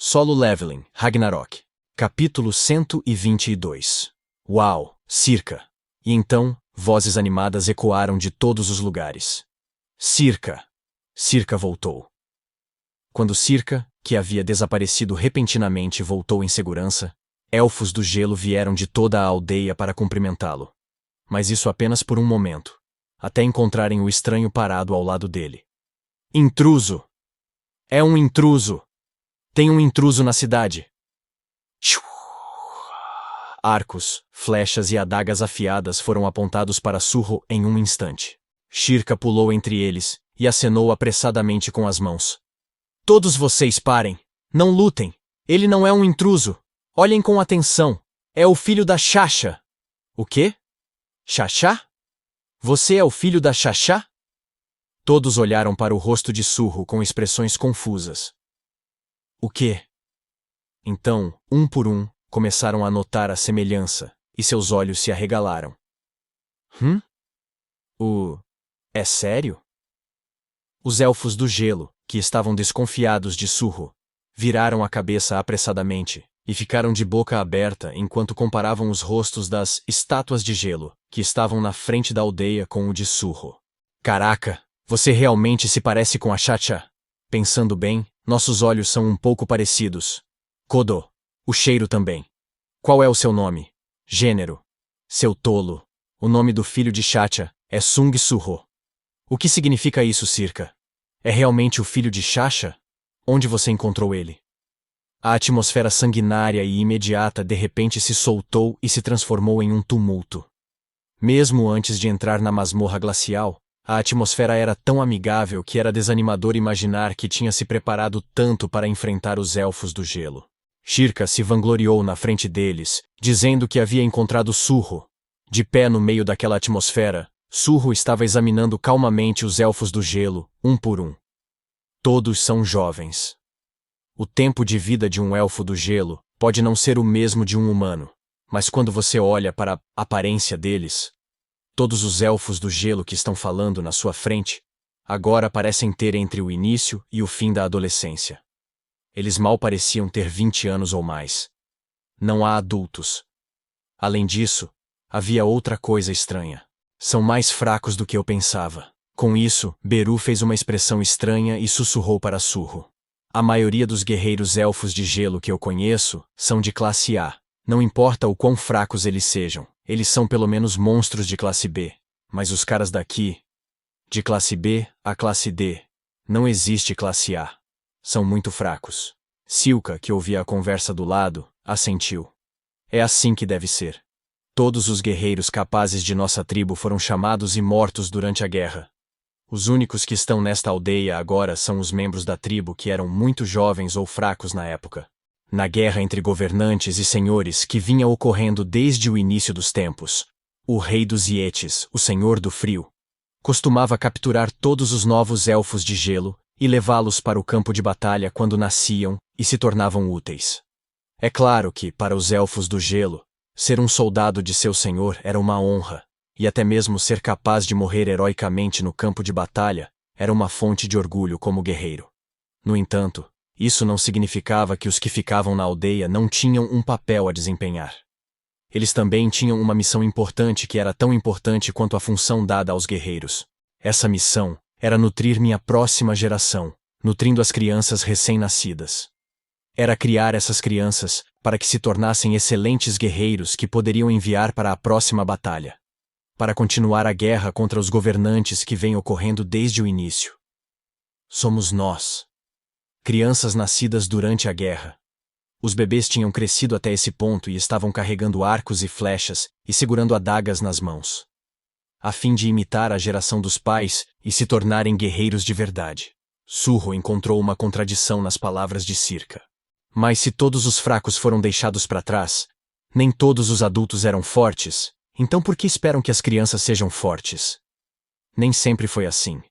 Solo Leveling, Ragnarok. Capítulo 122. Uau, Circa! E então, vozes animadas ecoaram de todos os lugares. Circa! Circa voltou. Quando Circa, que havia desaparecido repentinamente, voltou em segurança, elfos do gelo vieram de toda a aldeia para cumprimentá-lo. Mas isso apenas por um momento, até encontrarem o estranho parado ao lado dele. Intruso! É um intruso! Tem um intruso na cidade! Arcos, flechas e adagas afiadas foram apontados para Surro em um instante. Circa pulou entre eles e acenou apressadamente com as mãos. Todos vocês parem! Não lutem! Ele não é um intruso! Olhem com atenção! É o filho da Xaxa! O quê? Xaxá? Você é o filho da Xaxá? Todos olharam para o rosto de Surro com expressões confusas. O quê? Então, um por um, começaram a notar a semelhança, e seus olhos se arregalaram. É sério? Os elfos do gelo, que estavam desconfiados de Surro, viraram a cabeça apressadamente, e ficaram de boca aberta enquanto comparavam os rostos das estátuas de gelo, que estavam na frente da aldeia com o de Surro. Caraca, você realmente se parece com a Xaxá. Pensando bem, nossos olhos são um pouco parecidos. Kodo, o cheiro também. Qual é o seu nome? Gênero? Seu tolo. O nome do filho de Xaxá é Sung Surro. O que significa isso, Circa? É realmente o filho de Xaxá? Onde você encontrou ele? A atmosfera sanguinária e imediata de repente se soltou e se transformou em um tumulto. Mesmo antes de entrar na masmorra glacial, a atmosfera era tão amigável que era desanimador imaginar que tinha se preparado tanto para enfrentar os elfos do gelo. Circa se vangloriou na frente deles, dizendo que havia encontrado Surro. De pé no meio daquela atmosfera, Surro estava examinando calmamente os elfos do gelo, um por um. Todos são jovens. O tempo de vida de um elfo do gelo pode não ser o mesmo de um humano, mas quando você olha para a aparência deles, todos os elfos do gelo que estão falando na sua frente, agora parecem ter entre o início e o fim da adolescência. Eles mal pareciam ter 20 anos ou mais. Não há adultos. Além disso, havia outra coisa estranha. São mais fracos do que eu pensava. Com isso, Beru fez uma expressão estranha e sussurrou para Surro. A maioria dos guerreiros elfos de gelo que eu conheço são de classe A. Não importa o quão fracos eles sejam, eles são pelo menos monstros de classe B. Mas os caras daqui, de classe B a classe D, não existe classe A. São muito fracos. Silka, que ouvia a conversa do lado, assentiu. É assim que deve ser. Todos os guerreiros capazes de nossa tribo foram chamados e mortos durante a guerra. Os únicos que estão nesta aldeia agora são os membros da tribo que eram muito jovens ou fracos na época. Na guerra entre governantes e senhores que vinha ocorrendo desde o início dos tempos, o rei dos Yetis, o senhor do frio, costumava capturar todos os novos elfos de gelo e levá-los para o campo de batalha quando nasciam e se tornavam úteis. É claro que, para os elfos do gelo, ser um soldado de seu senhor era uma honra, e até mesmo ser capaz de morrer heroicamente no campo de batalha era uma fonte de orgulho como guerreiro. No entanto, isso não significava que os que ficavam na aldeia não tinham um papel a desempenhar. Eles também tinham uma missão importante que era tão importante quanto a função dada aos guerreiros. Essa missão era nutrir minha próxima geração, nutrindo as crianças recém-nascidas. Era criar essas crianças para que se tornassem excelentes guerreiros que poderiam enviar para a próxima batalha. Para continuar a guerra contra os governantes que vem ocorrendo desde o início. Somos nós. Crianças nascidas durante a guerra. Os bebês tinham crescido até esse ponto e estavam carregando arcos e flechas e segurando adagas nas mãos, a fim de imitar a geração dos pais e se tornarem guerreiros de verdade. Surro encontrou uma contradição nas palavras de Circa. Mas se todos os fracos foram deixados para trás, nem todos os adultos eram fortes, então por que esperam que as crianças sejam fortes? Nem sempre foi assim.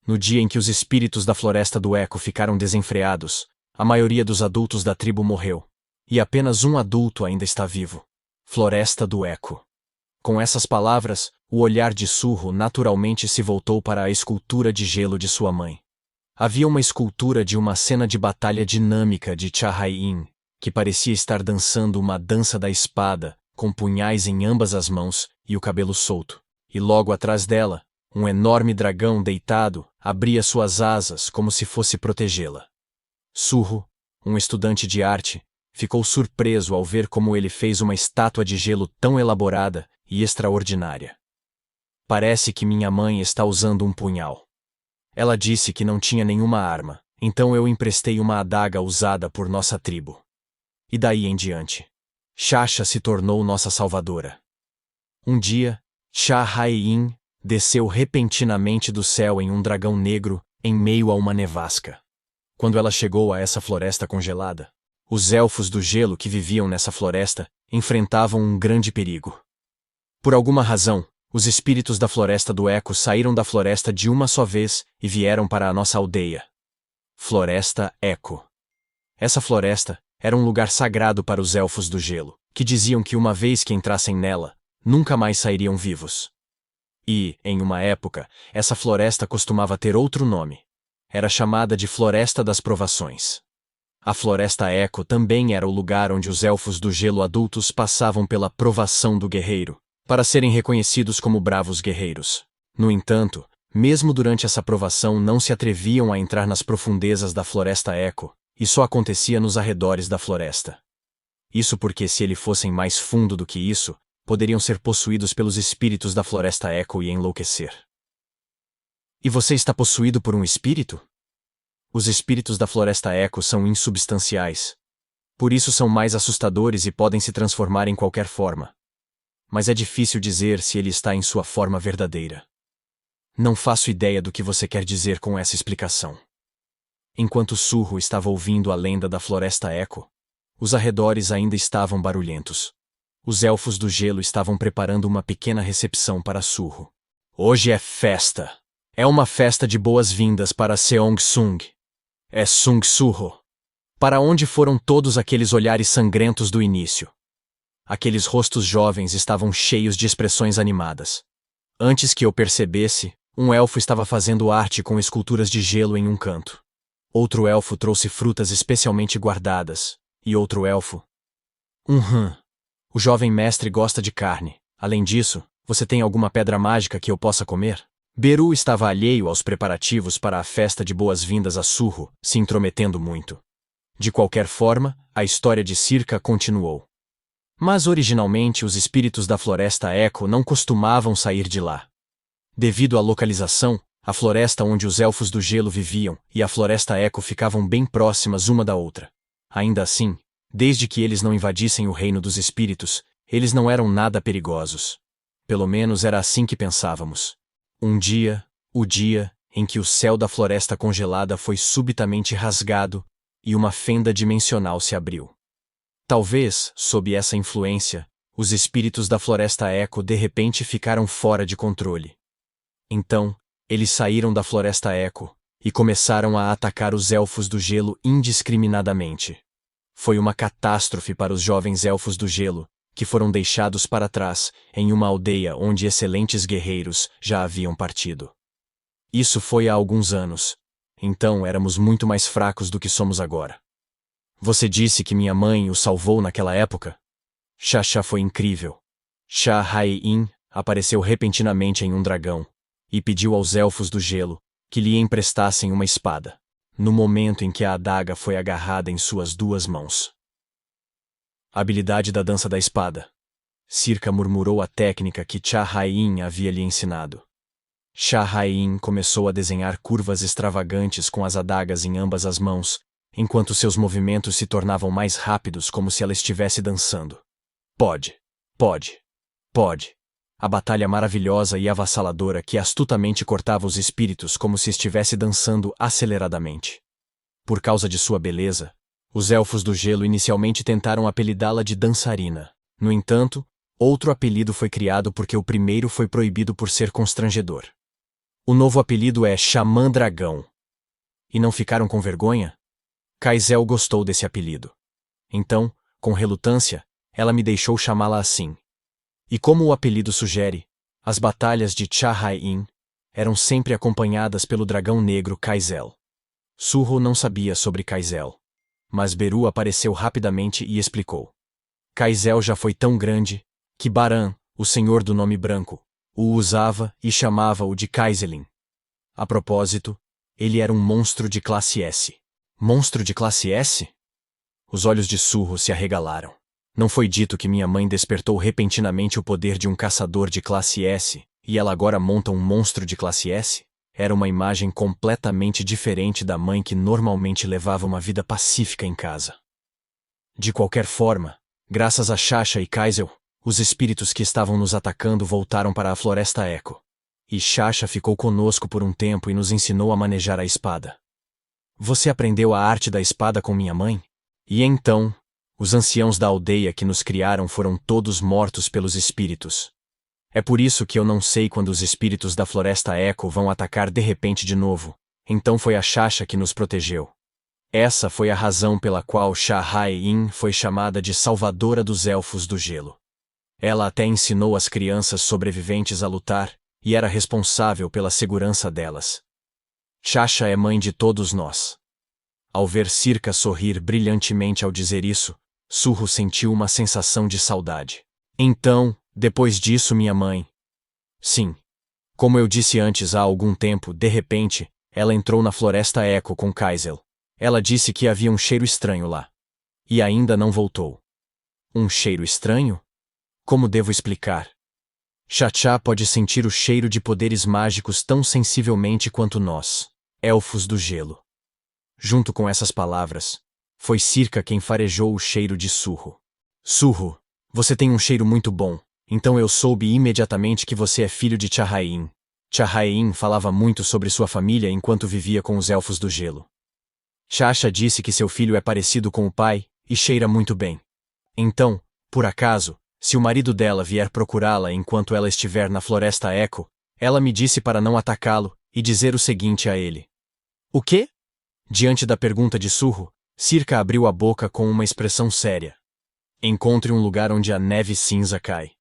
No dia em que os espíritos da Floresta do Eco ficaram desenfreados, a maioria dos adultos da tribo morreu. E apenas um adulto ainda está vivo. Floresta do Eco. Com essas palavras, o olhar de Surro naturalmente se voltou para a escultura de gelo de sua mãe. Havia uma escultura de uma cena de batalha dinâmica de Cha-Hai-In, que parecia estar dançando uma dança da espada, com punhais em ambas as mãos e o cabelo solto. E logo atrás dela, um enorme dragão deitado abria suas asas como se fosse protegê-la. Surro, um estudante de arte, ficou surpreso ao ver como ele fez uma estátua de gelo tão elaborada e extraordinária. Parece que minha mãe está usando um punhal. Ela disse que não tinha nenhuma arma, então eu emprestei uma adaga usada por nossa tribo. E daí em diante, Chacha se tornou nossa salvadora. Um dia, Cha-Hai-In desceu repentinamente do céu em um dragão negro em meio a uma nevasca. Quando ela chegou a essa floresta congelada, os elfos do gelo que viviam nessa floresta enfrentavam um grande perigo. Por alguma razão, os espíritos da Floresta do Eco saíram da floresta de uma só vez e vieram para a nossa aldeia. Floresta Eco. Essa floresta era um lugar sagrado para os elfos do gelo, que diziam que uma vez que entrassem nela, nunca mais sairiam vivos. E, em uma época, essa floresta costumava ter outro nome. Era chamada de Floresta das Provações. A Floresta Eco também era o lugar onde os elfos do gelo adultos passavam pela provação do guerreiro, para serem reconhecidos como bravos guerreiros. No entanto, mesmo durante essa provação não se atreviam a entrar nas profundezas da Floresta Eco, e só acontecia nos arredores da floresta. Isso porque se eles fossem mais fundo do que isso, poderiam ser possuídos pelos espíritos da Floresta Eco e enlouquecer. E você está possuído por um espírito? Os espíritos da Floresta Eco são insubstanciais. Por isso são mais assustadores e podem se transformar em qualquer forma. Mas é difícil dizer se ele está em sua forma verdadeira. Não faço ideia do que você quer dizer com essa explicação. Enquanto Surro estava ouvindo a lenda da Floresta Eco, os arredores ainda estavam barulhentos. Os elfos do gelo estavam preparando uma pequena recepção para Surro. Hoje é festa. É uma festa de boas-vindas para Seong Sung. É Sung Surro. Para onde foram todos aqueles olhares sangrentos do início? Aqueles rostos jovens estavam cheios de expressões animadas. Antes que eu percebesse, um elfo estava fazendo arte com esculturas de gelo em um canto. Outro elfo trouxe frutas especialmente guardadas, e outro elfo... O jovem mestre gosta de carne. Além disso, você tem alguma pedra mágica que eu possa comer? Beru estava alheio aos preparativos para a festa de boas-vindas a Surro, se intrometendo muito. De qualquer forma, a história de Circa continuou. Mas originalmente os espíritos da Floresta Eco não costumavam sair de lá. Devido à localização, a floresta onde os elfos do gelo viviam e a Floresta Eco ficavam bem próximas uma da outra. Ainda assim, desde que eles não invadissem o reino dos espíritos, eles não eram nada perigosos. Pelo menos era assim que pensávamos. Um dia, o dia em que o céu da floresta congelada foi subitamente rasgado e uma fenda dimensional se abriu. Talvez, sob essa influência, os espíritos da Floresta Eco de repente ficaram fora de controle. Então, eles saíram da Floresta Eco e começaram a atacar os elfos do gelo indiscriminadamente. Foi uma catástrofe para os jovens elfos do gelo, que foram deixados para trás em uma aldeia onde excelentes guerreiros já haviam partido. Isso foi há alguns anos, então éramos muito mais fracos do que somos agora. Você disse que minha mãe o salvou naquela época? Chacha foi incrível. Cha-Hai-In apareceu repentinamente em um dragão e pediu aos elfos do gelo que lhe emprestassem uma espada, no momento em que a adaga foi agarrada em suas duas mãos. A habilidade da dança da espada. Circa murmurou a técnica que Cha-Hai-In havia lhe ensinado. Cha-Hai-In começou a desenhar curvas extravagantes com as adagas em ambas as mãos, enquanto seus movimentos se tornavam mais rápidos como se ela estivesse dançando. Pode. A batalha maravilhosa e avassaladora que astutamente cortava os espíritos como se estivesse dançando aceleradamente. Por causa de sua beleza, os elfos do gelo inicialmente tentaram apelidá-la de dançarina. No entanto, outro apelido foi criado porque o primeiro foi proibido por ser constrangedor. O novo apelido é Xamã Dragão. E não ficaram com vergonha? Kaizel gostou desse apelido. Então, com relutância, ela me deixou chamá-la assim. E como o apelido sugere, as batalhas de Cha-Hai-In eram sempre acompanhadas pelo dragão negro Kaizel. Surro não sabia sobre Kaizel. Mas Beru apareceu rapidamente e explicou. Kaizel já foi tão grande que Baran, o senhor do nome branco, o usava e chamava-o de Kaiselin. A propósito, ele era um monstro de classe S. Monstro de classe S? Os olhos de Surro se arregalaram. Não foi dito que minha mãe despertou repentinamente o poder de um caçador de classe S, e ela agora monta um monstro de classe S? Era uma imagem completamente diferente da mãe que normalmente levava uma vida pacífica em casa. De qualquer forma, graças a Shasha e Kaizel, os espíritos que estavam nos atacando voltaram para a Floresta Eco. E Shasha ficou conosco por um tempo e nos ensinou a manejar a espada. Você aprendeu a arte da espada com minha mãe? E então, os anciãos da aldeia que nos criaram foram todos mortos pelos espíritos. É por isso que eu não sei quando os espíritos da Floresta Eco vão atacar de repente de novo. Então foi a Shasha que nos protegeu. Essa foi a razão pela qual Shah-Hai-In foi chamada de Salvadora dos Elfos do Gelo. Ela até ensinou as crianças sobreviventes a lutar, e era responsável pela segurança delas. Shasha é mãe de todos nós. Ao ver Circa sorrir brilhantemente ao dizer isso, Surro sentiu uma sensação de saudade. Então, depois disso minha mãe... Sim. Como eu disse antes há algum tempo, de repente, ela entrou na Floresta Eco com Kaizel. Ela disse que havia um cheiro estranho lá. E ainda não voltou. Um cheiro estranho? Como devo explicar? Chachá pode sentir o cheiro de poderes mágicos tão sensivelmente quanto nós, elfos do gelo. Junto com essas palavras, foi Circa quem farejou o cheiro de Surro. Surro, você tem um cheiro muito bom, então eu soube imediatamente que você é filho de Chah-Hai-In. Chah-Hai-In falava muito sobre sua família enquanto vivia com os elfos do gelo. Shasha disse que seu filho é parecido com o pai, e cheira muito bem. Então, por acaso, se o marido dela vier procurá-la enquanto ela estiver na Floresta Eco, ela me disse para não atacá-lo e dizer o seguinte a ele. O quê? Diante da pergunta de Surro, Circa abriu a boca com uma expressão séria. Encontre um lugar onde a neve cinza cai.